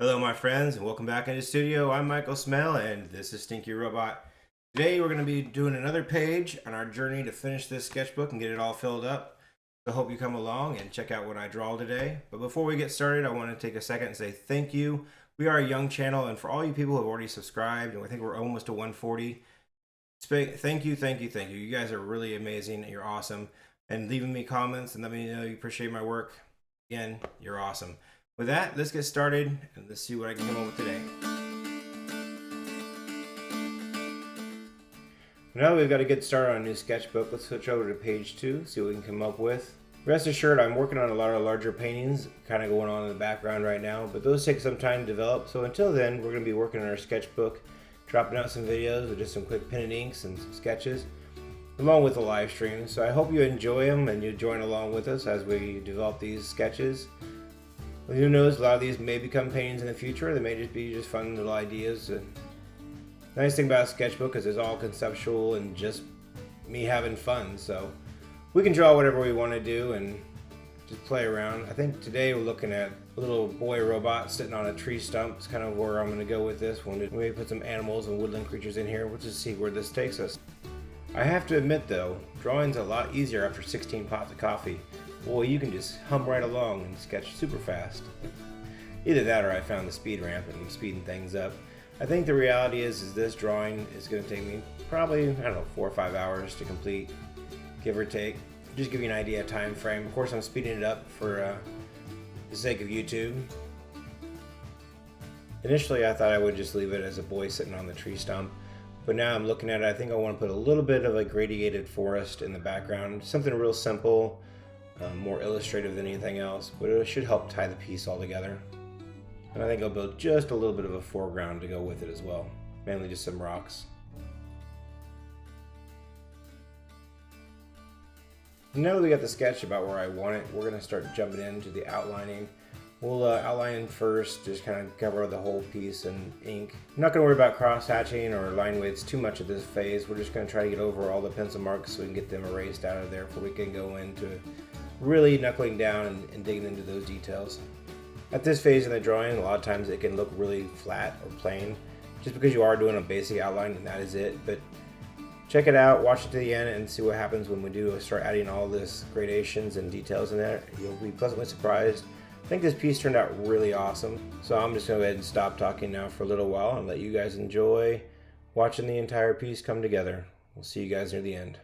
Hello my friends and welcome back into the studio. I'm Michael Smell and this is Stinky Robot. Today we're going to be doing another page on our journey to finish this sketchbook and get it all filled up. So I hope you come along and check out what I draw today. But before we get started, I want to take a second and say thank you. We are a young channel, and for all you people who have already subscribed, and I think we're almost to 140, thank you. You guys are really amazing. You're awesome. And leaving me comments and letting me know you appreciate my work. Again, you're awesome. With that, let's get started and let's see what I can come up with today. Now that we've got a good start on a new sketchbook, let's switch over to page 2, see what we can come up with. Rest assured, I'm working on a lot of larger paintings kind of going on in the background right now, but those take some time to develop. So until then, we're going to be working on our sketchbook, dropping out some videos with just some quick pen and inks and some sketches, along with the live stream. So I hope you enjoy them and you join along with us as we develop these sketches. Who knows, a lot of these may become paintings in the future. They may just be fun little ideas. The nice thing about a sketchbook is it's all conceptual and just me having fun. So we can draw whatever we want to do and just play around. I think today we're looking at a little boy robot sitting on a tree stump. It's kind of where I'm going to go with this one. Maybe put some animals and woodland creatures in here. We'll just see where this takes us. I have to admit though, drawing's a lot easier after 16 pots of coffee. Boy, you can just hum right along and sketch super fast. Either that or I found the speed ramp and I'm speeding things up. I think the reality is this drawing is going to take me probably, 4 or 5 hours to complete, give or take. Just give you an idea of time frame. Of course, I'm speeding it up for the sake of YouTube. Initially, I thought I would just leave it as a boy sitting on the tree stump. But now I'm looking at it, I think I want to put a little bit of a gradiated forest in the background. Something real simple. More illustrative than anything else, but it should help tie the piece all together. And I think I'll build just a little bit of a foreground to go with it as well, mainly just some rocks. Now that we got the sketch about where I want it, we're going to start jumping into the outlining. We'll outline first, just kind of cover the whole piece in ink. I'm not going to worry about cross-hatching or line weights too much at this phase. We're just going to try to get over all the pencil marks so we can get them erased out of there before we can go into really knuckling down and digging into those details. At this phase in the drawing, a lot of times it can look really flat or plain just because you are doing a basic outline and that is it. But check it out, watch it to the end and see what happens when we do start adding all this gradations and details in there. You'll be pleasantly surprised. I think this piece turned out really awesome. So I'm just going to go ahead and stop talking now for a little while and let you guys enjoy watching the entire piece come together. We'll see you guys near the end.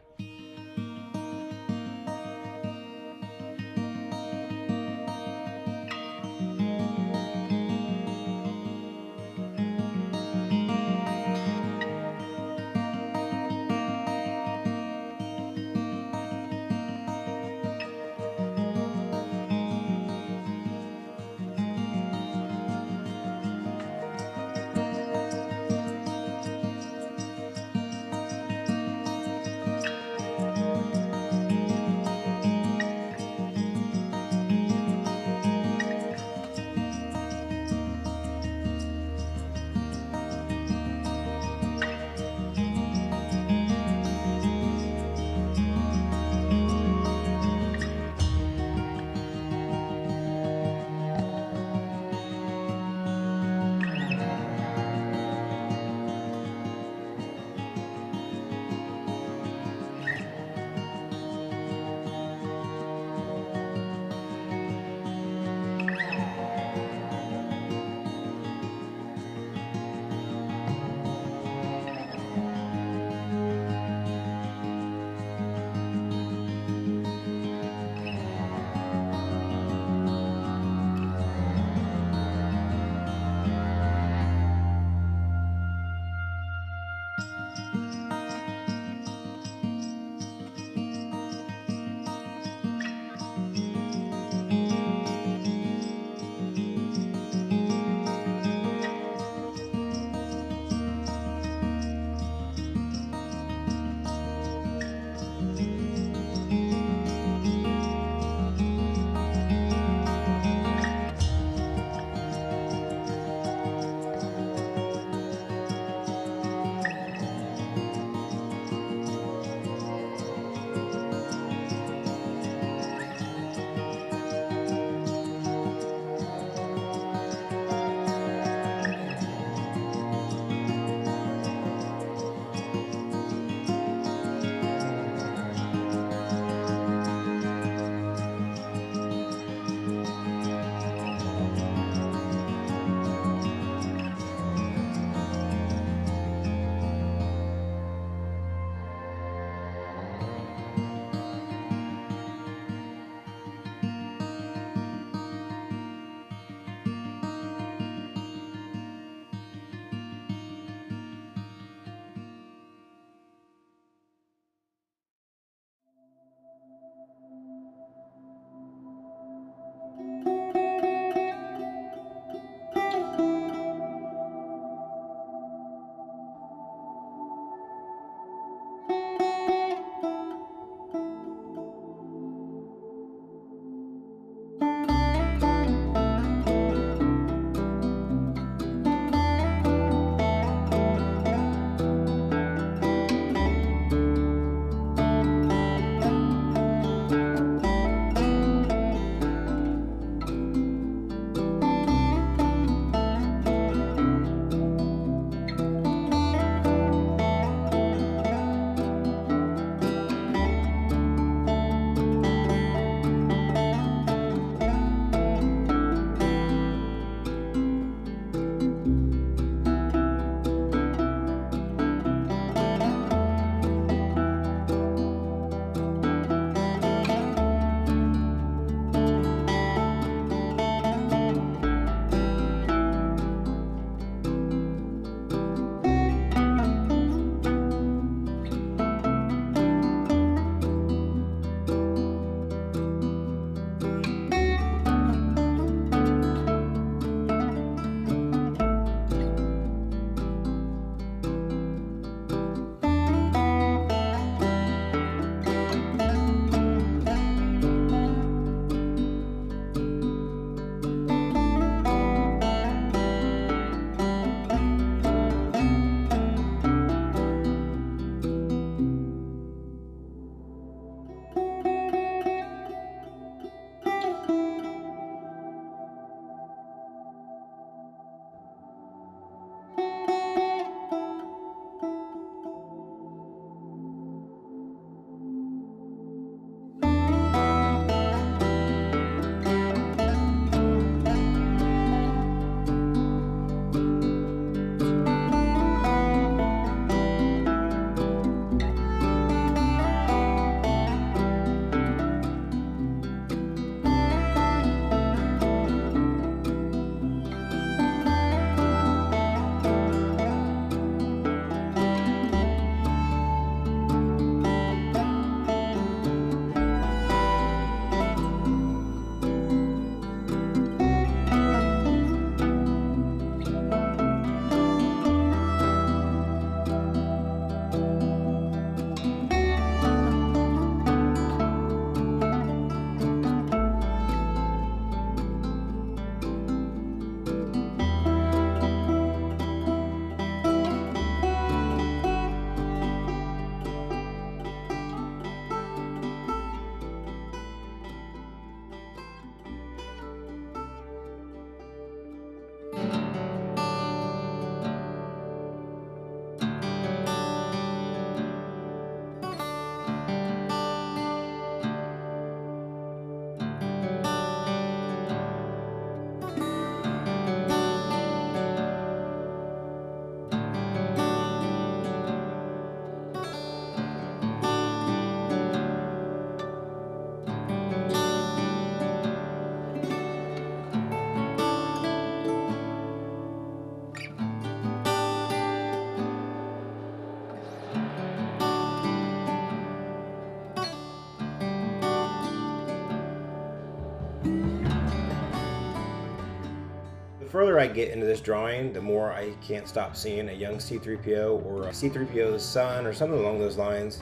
further I get into this drawing, the more I can't stop seeing a young C-3PO or a C-3PO's son or something along those lines.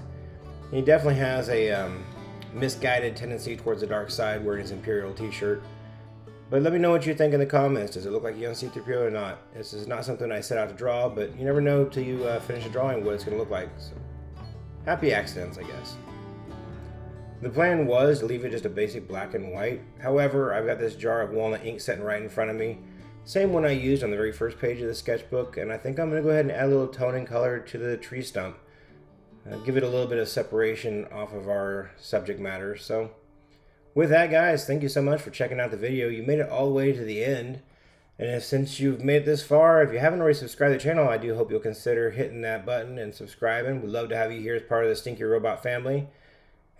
He definitely has a misguided tendency towards the dark side wearing his Imperial t-shirt. But let me know what you think in the comments. Does it look like a young C-3PO or not? This is not something I set out to draw, but you never know till you finish a drawing what it's going to look like. So, happy accidents, I guess. The plan was to leave it just a basic black and white. However, I've got this jar of walnut ink sitting right in front of me. Same one I used on the very first page of the sketchbook, and I think I'm going to go ahead and add a little tone and color to the tree stump. Give it a little bit of separation off of our subject matter. So, with that, guys, thank you so much for checking out the video. You made it all the way to the end. And since you've made it this far, if you haven't already subscribed to the channel, I do hope you'll consider hitting that button and subscribing. We'd love to have you here as part of the Stinky Robot family.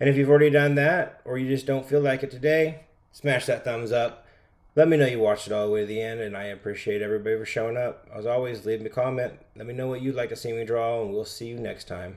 And if you've already done that, or you just don't feel like it today, smash that thumbs up. Let me know you watched it all the way to the end, and I appreciate everybody for showing up. As always, leave me a comment. Let me know what you'd like to see me draw, and we'll see you next time.